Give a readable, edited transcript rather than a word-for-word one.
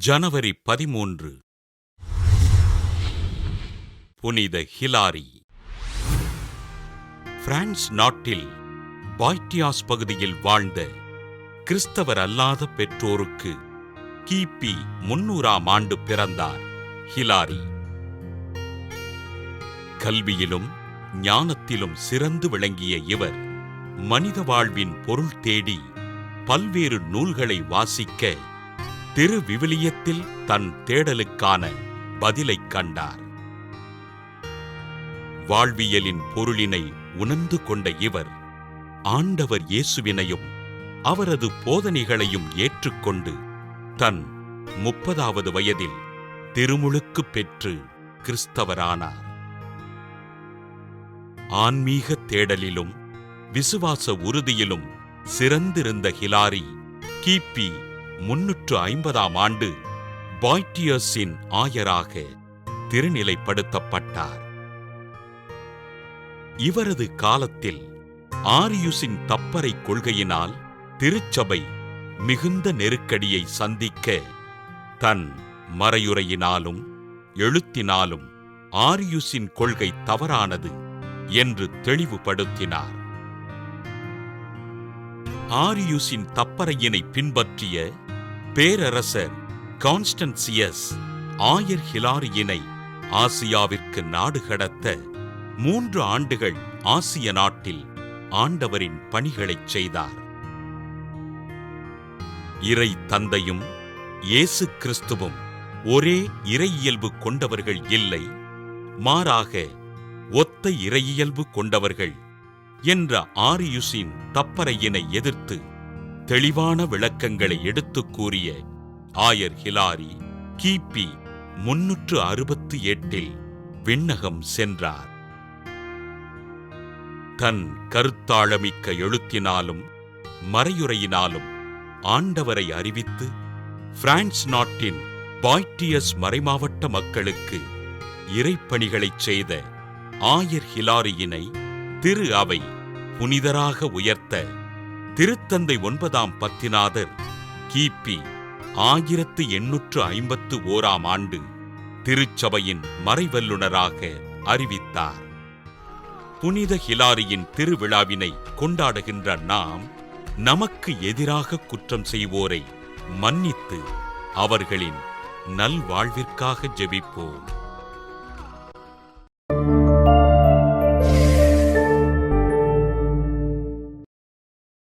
ஜனவரி 13 புனித Hillary. France நாட்டில் பாய்டியாஸ் பகுதியில் வாழ்ந்த கிறிஸ்தவர் அல்லாத பெற்றோருக்கு கிபி 300ஆம் ஆண்டு பிறந்தார் ஹிலாரி. கல்வியிலும் ஞானத்திலும் சிறந்து விளங்கிய இவர் மனித வாழ்வின் பொருள் தேடி பல்வேறு நூல்களை வாசிக்க திருவிவிலியத்தில் தன் தேடலுக்கான பதிலைக் கண்டார். வாழ்வியலின் பொருளினை உணர்ந்து கொண்ட இவர் ஆண்டவர் இயேசுவினையும் அவரது போதனைகளையும் ஏற்றுக்கொண்டு தன் 30வது வயதில் திருமுழுக்கு பெற்று கிறிஸ்தவரானார். ஆன்மீக தேடலிலும் விசுவாச உறுதியிலும் சிறந்திருந்த ஹிலாரி கிபி 350ஆம் ஆண்டு பாய்டியஸின் ஆயராக திருநிலைப்படுத்தப்பட்டார். இவரது காலத்தில் ஆரியுசின் தப்பறை கொள்கையினால் திருச்சபை மிகுந்த நெருக்கடியை சந்திக்க தன் மறையுரையினாலும் எழுத்தினாலும் ஆரியுசின் கொள்கை தவறானது என்று தெளிவுபடுத்தினார். ஆரியுசின் தப்பறையினை பின்பற்றிய பேரரசர் கான்ஸ்டன்சியஸ் ஆயர் ஹிலாரியினை ஆசியாவிற்கு நாடு கடத்த 3 ஆண்டுகள் ஆசிய நாட்டில் ஆண்டவரின் பணிகளைச் செய்தார். இறை தந்தையும் இயேசு கிறிஸ்துவும் ஒரே இறையியல்பு கொண்டவர்கள் இல்லை, மாறாக ஒத்த இறையியல்பு கொண்டவர்கள் என்ற ஆரியுசின் தப்பறையினை எதிர்த்து தெளிவான விளக்கங்களை எடுத்துக் கூறிய ஆயர் ஹிலாரி கிபி 368இல் விண்ணகம் சென்றார். தன் கருத்தாழமிக்க எழுத்தினாலும் மறையுரையினாலும் ஆண்டவரை அறிவித்து பிரான்ஸ் நாட்டின் பாய்டியஸ் மறைமாவட்ட மக்களுக்கு இறைப்பணிகளைச் செய்த ஆயர் ஹிலாரியினை திரு அவை புனிதராக உயர்த்த திருத்தந்தை 9ஆம் பத்திநாதர் கிபி 1851ஆம் ஆண்டு திருச்சபையின் மறைவல்லுனராக அறிவித்தார். புனித ஹிலாரியின் திருவிழாவினை கொண்டாடுகின்ற நாம் நமக்கு எதிராக குற்றம் செய்வோரை மன்னித்து அவர்களின் நல்வாழ்விற்காக ஜெபிப்போம்.